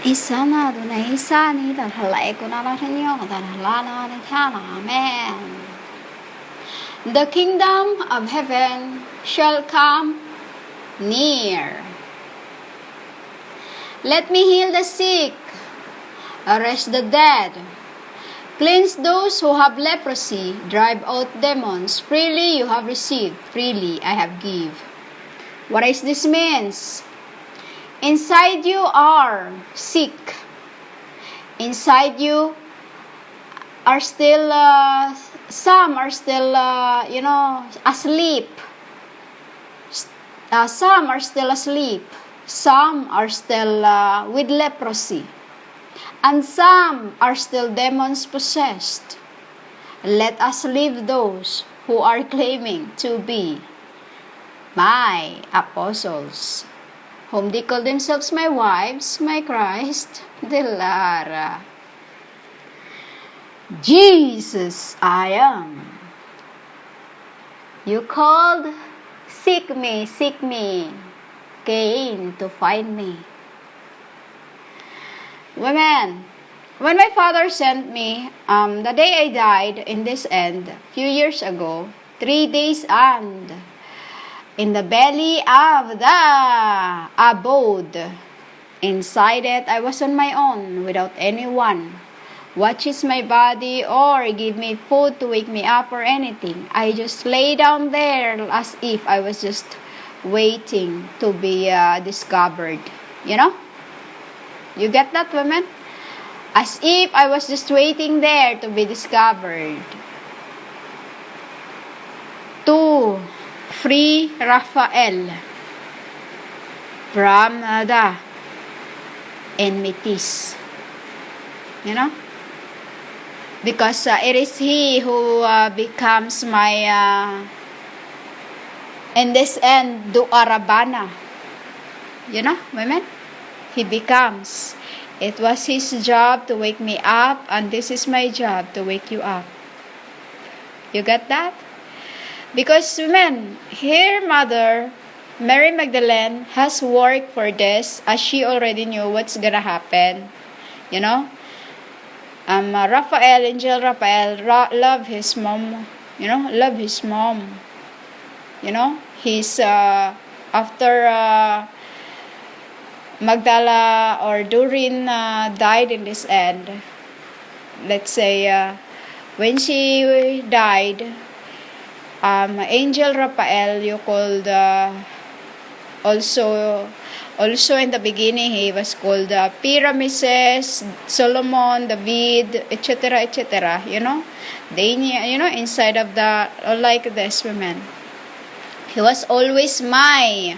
Isana dunay isani dalhalay ko na lang inyo dalhalana ng kana. Amen. The kingdom of heaven shall come near. Let me heal the sick, arrest the dead, cleanse those who have leprosy, drive out demons. Freely you have received, freely I have give. What is this means? Inside you are sick. Inside you are still, some are still, asleep. Some are still asleep. Some are still with leprosy. And some are still demons possessed. Let us leave those who are claiming to be my apostles, whom they call themselves my wives, my Christ, de Lara. Jesus I am. You called, seek me, came to find me. Women, when my father sent me, the day I died in this end, few years ago, 3 days and in the belly of the abode. Inside it, I was on my own, without anyone. Watches my body or give me food to wake me up or anything. I just lay down there as if I was just waiting to be discovered. You know? You get that, women? As if I was just waiting there to be discovered. To free Raphael from the enmities. You know? Because it is he who becomes my, in this end, Duarabana. You know, women? He becomes. It was his job to wake me up, and this is my job to wake you up. You get that? Because women, her mother, Mary Magdalene, has worked for this, as she already knew what's gonna happen. You know? Raphael, Angel Raphael, love his mom. You know? Love his mom. You know? He's, after Magdala or Doreen died in this end, let's say, when she died, Angel Raphael, you called, also in the beginning, he was called Pyrameses, Solomon, David, etc., you know, they, you know, inside of the, like this, women. He was always my,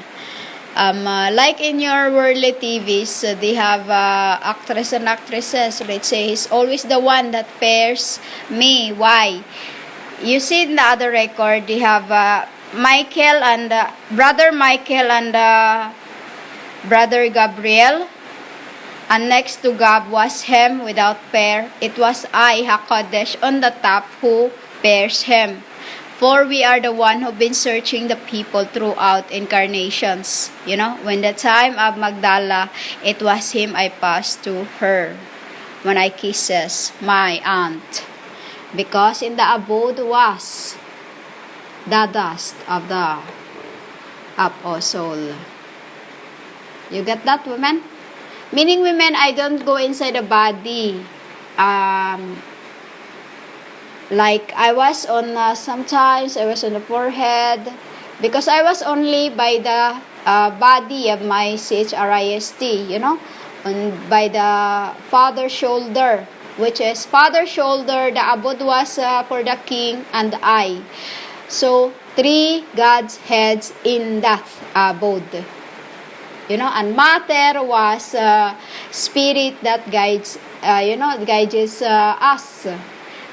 like in your worldly TVs, they have actress and actresses. Let's say he's always the one that pairs me. Why? You see in the other record, they have Michael and brother Michael and brother Gabriel. And next to Gab was him without pair. It was I, HaKodesh, on the top who pairs him. For we are the one who've been searching the people throughout incarnations. You know, when the time of Magdala, it was him I passed to her when I kisses my aunt. Because in the abode was the dust of the apostle. You get that, women? Meaning, women, I don't go inside the body. Like I was on, sometimes I was on the forehead, because I was only by the body of my CHRIST, you know, by the father's shoulder, which is father's shoulder, the abode was for the king and the eye. So, 3 God's heads in that abode. You know, and matter was spirit that guides, guides us.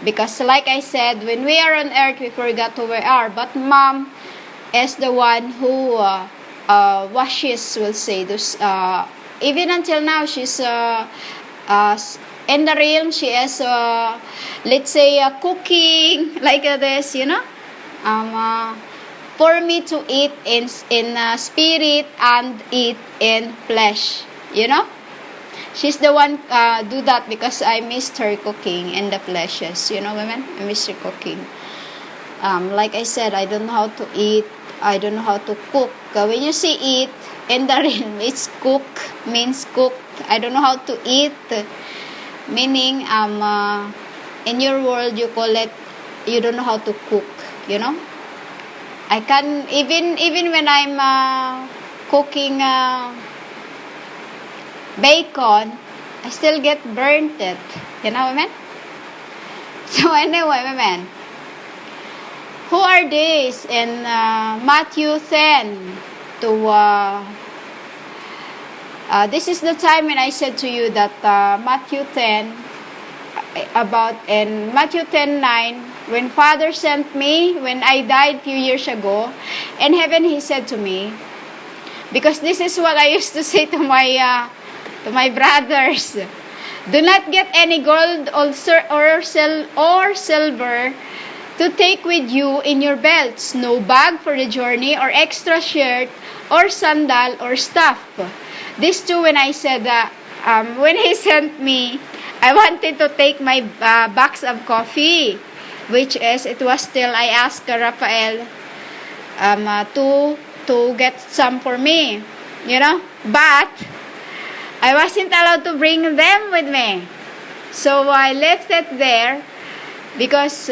Because like I said, when we are on earth, we forgot who we are. But mom is the one who washes, we'll say. Those, even until now, she's in the realm, she is, let's say, cooking, like this, you know. For me to eat in spirit and eat in flesh, you know. She's the one do that because I missed her cooking and the fleshes. You know, women, I miss her cooking. Like I said, I don't know how to eat. I don't know how to cook. When you see eat, in the realm, it's cook, means cooked. I don't know how to eat, meaning in your world you call it, you don't know how to cook, you know. I can, even when I'm cooking bacon, I still get burnt it, you know, women. So anyway, women, who are these in Matthew 10 to this is the time when I said to you that Matthew 10 about in Matthew 10:9, when Father sent me when I died few years ago in heaven, He said to me, because this is what I used to say to my brothers, do not get any gold or silver to take with you in your belts, no bag for the journey, or extra shirt, or sandal, or staff. These two, when I said when He sent me, I wanted to take my box of coffee, which is, it was still, I asked Raphael to get some for me, you know, but I wasn't allowed to bring them with me. So I left it there because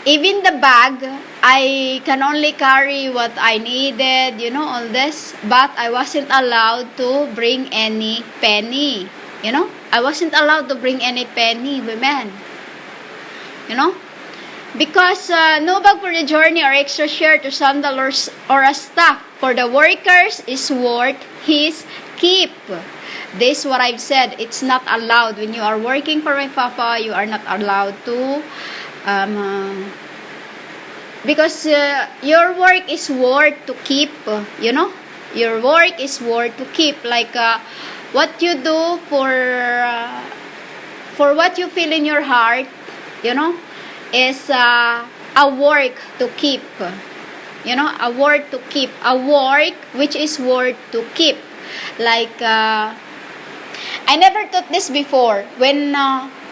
even the bag, I can only carry what I needed, you know, all this. But I wasn't allowed to bring any penny, you know. I wasn't allowed to bring any penny, women, you know. Because no bag for the journey or extra shirt or sandal or a staff for the workers is worth his keep. This is what I've said. It's not allowed. When you are working for my papa, you are not allowed to because your work is worth to keep, you know. Your work is worth to keep. Like what you do for what you feel in your heart, you know, is a work to keep, you know, a work to keep, a work which is worth to keep. Like I never thought this before. When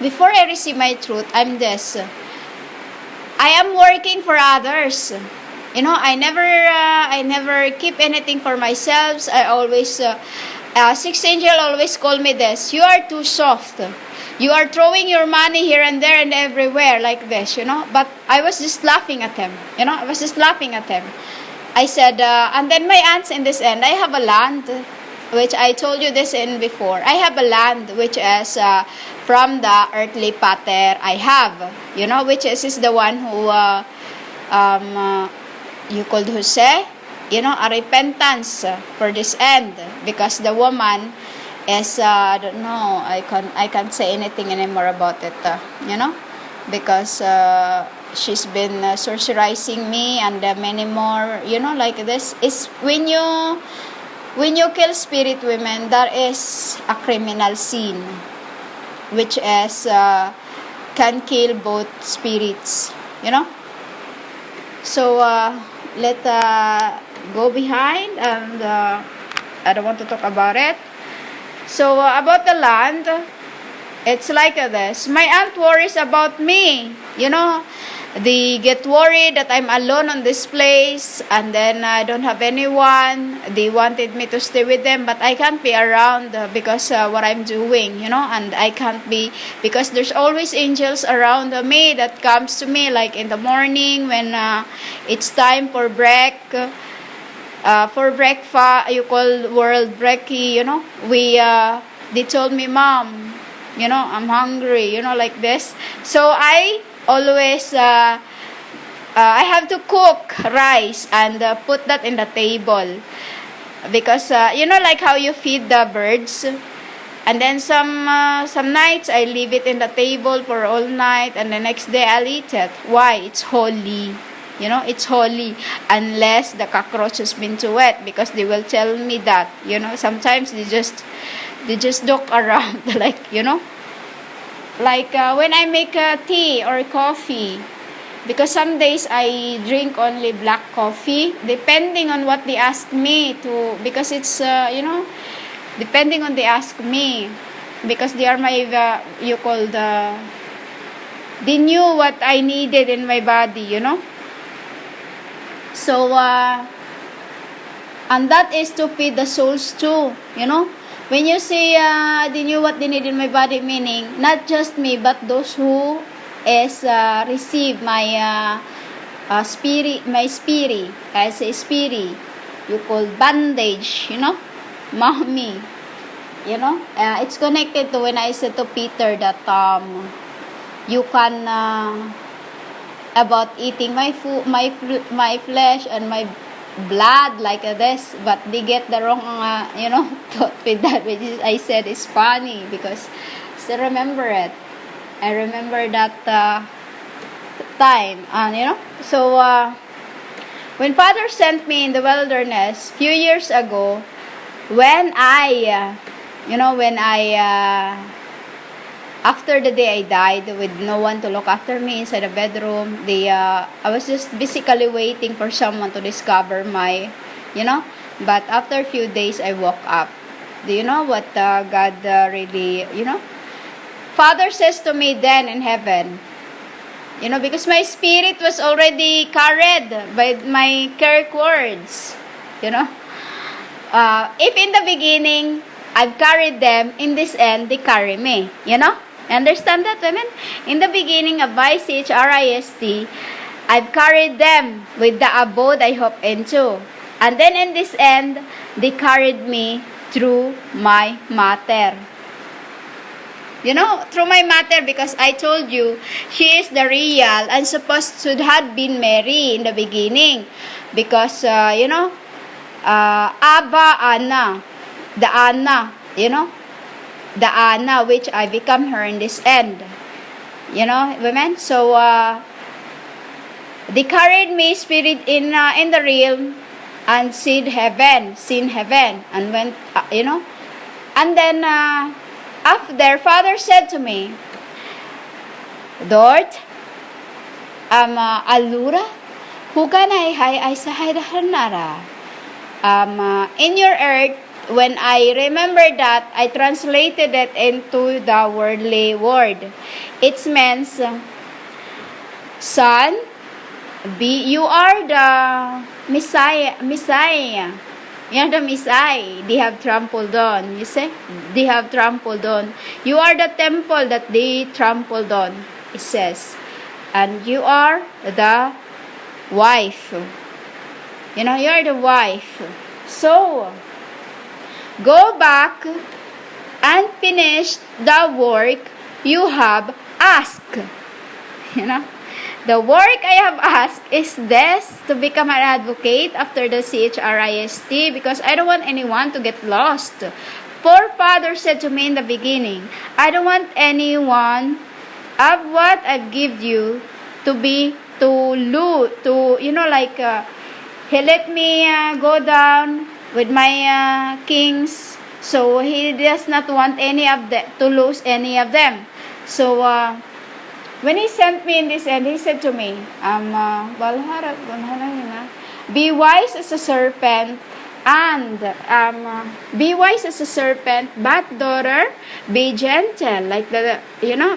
before I receive my truth, I'm this. I am working for others. You know, I never keep anything for myself. I always, Sixth Angel always call me this. You are too soft. You are throwing your money here and there and everywhere like this, you know. But I was just laughing at him. You know, I was just laughing at him. I said, and then my aunts in this end, I have a land, which I told you this in before. I have a land which is from the earthly pater I have, you know, which is the one who you called Jose, you know, a repentance for this end, because the woman is I don't know, I can't say anything anymore about it, you know, because she's been sorcerizing me and many more, you know, like this. Is when you kill spirit, women, that is a criminal sin, which is can kill both spirits, you know. So let go behind, and I don't want to talk about it. So about the land, it's like this. My aunt worries about me, you know. They get worried that I'm alone on this place, and then I don't have anyone. They wanted me to stay with them, but I can't be around because what I'm doing, you know, and I can't be, because there's always angels around me that comes to me, like in the morning when it's time for breakfast, you call world breaky, you know. They told me, Mom, you know, I'm hungry, you know, like this. So I always I have to cook rice and put that in the table, because you know, like how you feed the birds, and then some nights I leave it in the table for all night, and the next day I'll eat it. Why? It's holy, you know, it's holy, unless the cockroach has been to it, because they will tell me that, you know, sometimes they just look around like, you know, like when I make tea or coffee, because some days I drink only black coffee, depending on what they ask me to, because it's you know, depending on they ask me, because they are my, they knew what I needed in my body, you know. So, and that is to feed the souls too, you know. When you say, they knew what they need in my body, meaning, not just me, but those who is, receive my, spirit, I say spirit, you call bandage, you know, mommy, you know. It's connected to when I said to Peter that, you can, about eating my food, my flesh and my blood like this, but they get the wrong, thought with that, which is, I said is funny because still remember it. I remember that time, and you know. So when Father sent me in the wilderness few years ago, when I, after the day I died with no one to look after me inside the bedroom, I was just basically waiting for someone to discover my, but after a few days I woke up. Do you know what God really, Father says to me then in heaven, because my spirit was already carried by my Kirk words, if in the beginning I've carried them, in this end they carry me, Understand that, women? In the beginning of YCHRIST, I've carried them with the abode I hope into. And then in this end, they carried me through my matter. Through my matter, because I told you, she is the real and supposed to have been Mary in the beginning. Because, Abba Anna, the Anna, the Anna, which I become her in this end. Women? So, they carried me spirit in the realm and seen heaven, and went, and then, after, Father said to me, Dort, Alura, huganay hay sa haydahanara. In your earth, when I remember that, I translated it into the worldly word. It means, son, you are the Messiah. You're the Messiah. They have trampled on. You see? They have trampled on. You are the temple that they trampled on, it says. And you are the wife. You're the wife. So, go back and finish the work you have asked. The work I have asked is this, to become an advocate after the CHRIST, because I don't want anyone to get lost. For Father said to me in the beginning, I don't want anyone of what I've given you to be he let me go down with my kings, so he does not want any of them to lose any of them. So when he sent me in this end, he said to me, be wise as a serpent, and be wise as a serpent, but daughter, be gentle,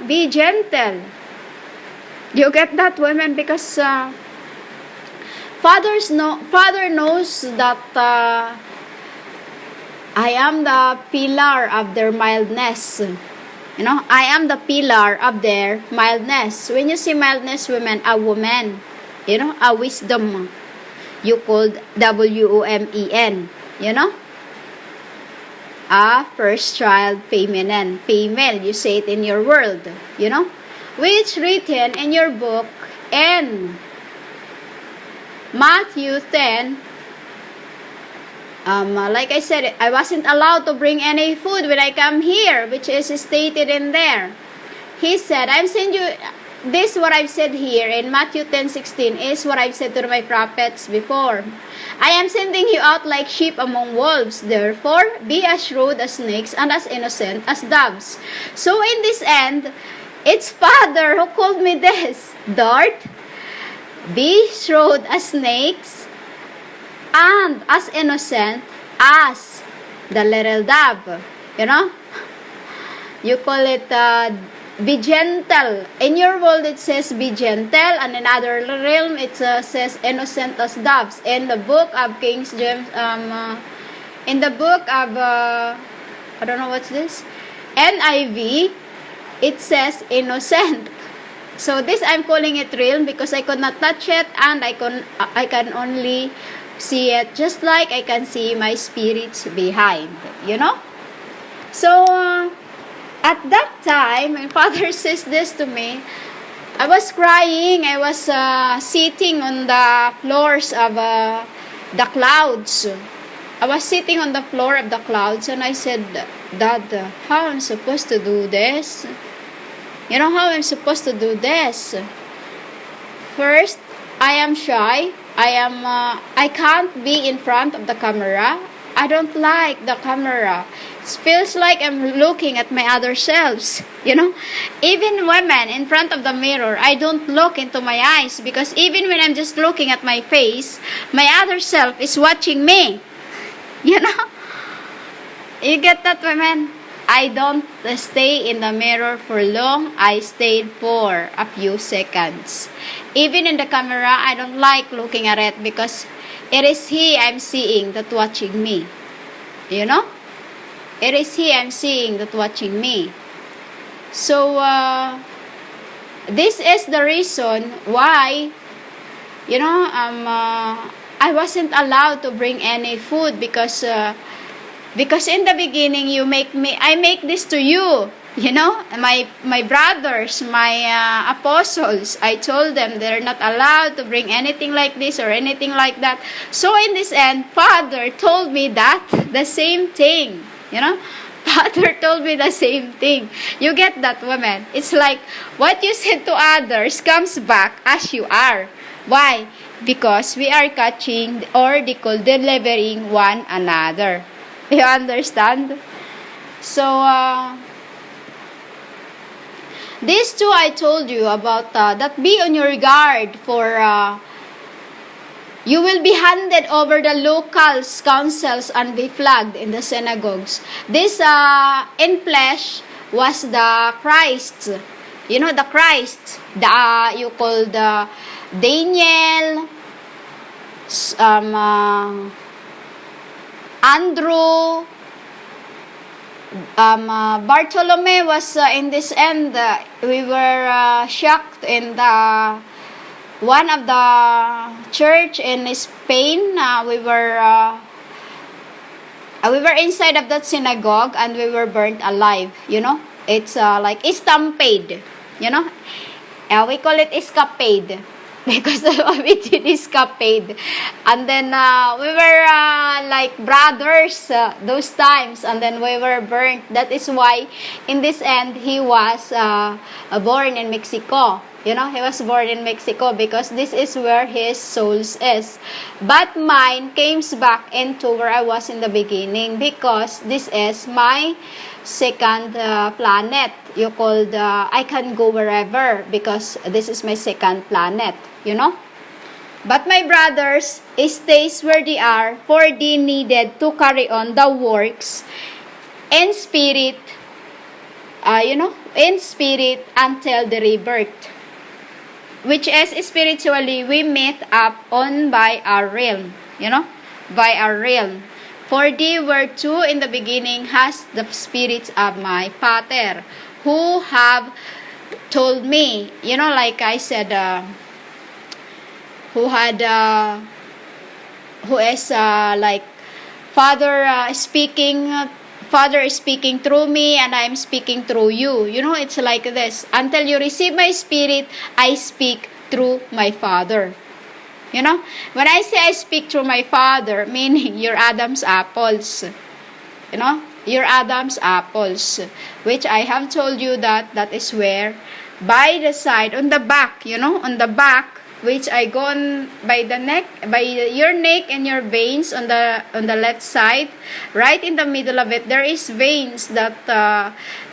be gentle. You get that, women? Because Father knows that I am the pillar of their mildness. I am the pillar of their mildness. When you see mildness, women, a woman, a wisdom, you called WOMEN, a first child, female, you say it in your world, which written in your book in Matthew 10. Like I said, I wasn't allowed to bring any food when I come here, which is stated in there. He said, I'm sending you, this what I've said here in Matthew 10:16 is what I've said to my prophets before. I am sending you out like sheep among wolves. Therefore, be as shrewd as snakes and as innocent as doves. So in this end, it's Father who called me this. Dart, be shrewd as snakes and as innocent as the little dove, you know. You call it be gentle. In your world it says be gentle, and in other realm it says innocent as doves. In the book of King James, in the book of I don't know what's this, NIV, it says innocent. So this I'm calling it realm because I could not touch it, and I can only see it just like I can see my spirits behind, you know. So at that time, my father says this to me. I was crying. I was sitting on the floors of the clouds. I was sitting on the floor of the clouds, and I said, Dad, how am I supposed to do this? You know, how I'm supposed to do this? First, I am shy. I can't be in front of the camera. I don't like the camera. It feels like I'm looking at my other selves, you know. Even women in front of the mirror, I don't look into my eyes, because even when I'm just looking at my face, my other self is watching me, you know. You get that, women? I don't stay in the mirror for long. I stayed for a few seconds. Even in the camera, I don't like looking at it, because it is he I'm seeing that watching me. You know? It is he I'm seeing that watching me. So, this is the reason why, you know, I wasn't allowed to bring any food, because in the beginning, I make this to you. You know, my brothers, my apostles, I told them they're not allowed to bring anything like this or anything like that. So in this end, Father told me that, the same thing, you know. Father told me the same thing. You get that, woman? It's like, what you said to others comes back as you are. Why? Because we are catching, or they call delivering one another. You understand? So, these two I told you about, that be on your guard, for you will be handed over the local councils and be flogged in the synagogues. This in flesh was the Christ. You know, the Christ. You call the Daniel, Andrew, Bartolome was in this end. We were shocked in the one of the church in Spain. We were inside of that synagogue, and we were burnt alive. You know, it's like stampede. You know, we call it escapade. Because we did escapade. And then we were like brothers those times, and then we were burnt. That is why in this end he was born in Mexico. You know, he was born in Mexico, because this is where his soul is. But mine came back into where I was in the beginning, because this is my second planet. You called I can go wherever, because this is my second planet, you know. But my brothers stays where they are, for they needed to carry on the works in spirit, you know, in spirit until the rebirth, which is spiritually we meet up on by our realm, you know, by our realm. For they were two in the beginning, has the spirits of my Father, who have told me, you know, like I said, who is like Father is speaking through me, and I'm speaking through you. You know, it's like this. Until you receive my spirit, I speak through my Father. You know, when I say I speak through my Father, meaning your Adam's apples. You know, your Adam's apples, which I have told you that is where, by the side, on the back, you know, on the back, which I go on by the neck, by your neck and your veins on the left side, right in the middle of it, there is veins that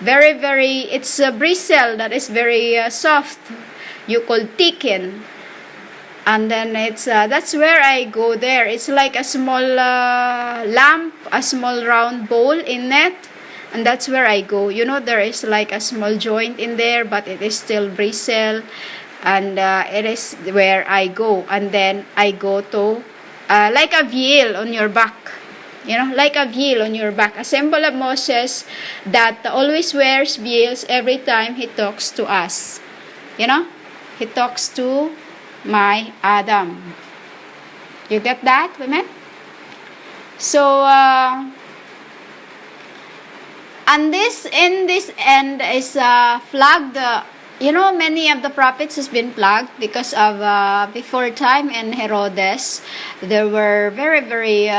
very, it's a bristle that is very soft. You call thicken. And then it's that's where I go there. It's like a small lamp, a small round bowl in it, and that's where I go. You know, there is like a small joint in there, but it is still bristle, and it is where I go. And then I go to like a veil on your back. You know, like a veil on your back. A symbol of Moses that always wears veils every time he talks to us. You know, he talks to my Adam. You get that, women? So, and this in this end is flagged. You know, many of the prophets has been plagued because of before time and Herodes. There were very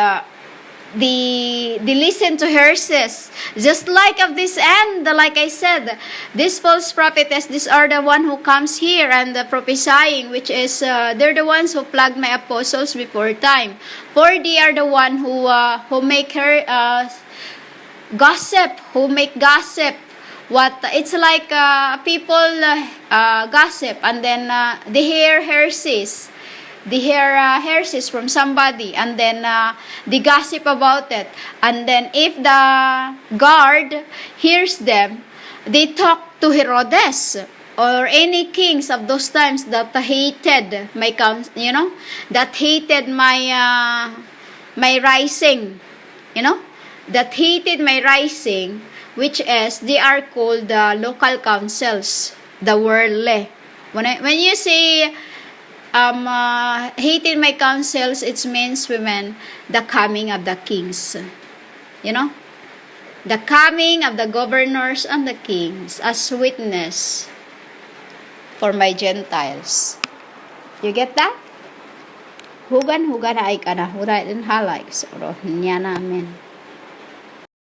they listen to hearses, just like of this end. Like I said, this false prophetess, these are the one who comes here and prophesying, which is they're the ones who plagued my apostles before time, for they are the one who make her gossip, who make gossip. What it's like people gossip, and then they hear hearses. They hear hearses from somebody, and then they gossip about it. And then if the guard hears them, they talk to Herodes or any kings of those times that hated my you know, that hated my my rising, you know, that hated my rising, which is they are called the local councils, the worldly. When you say hated my counsels, it means, women, the coming of the kings. You know? The coming of the governors and the kings as witness for my Gentiles. You get that? Hugan ay kana, huray din halay. So, niya namin.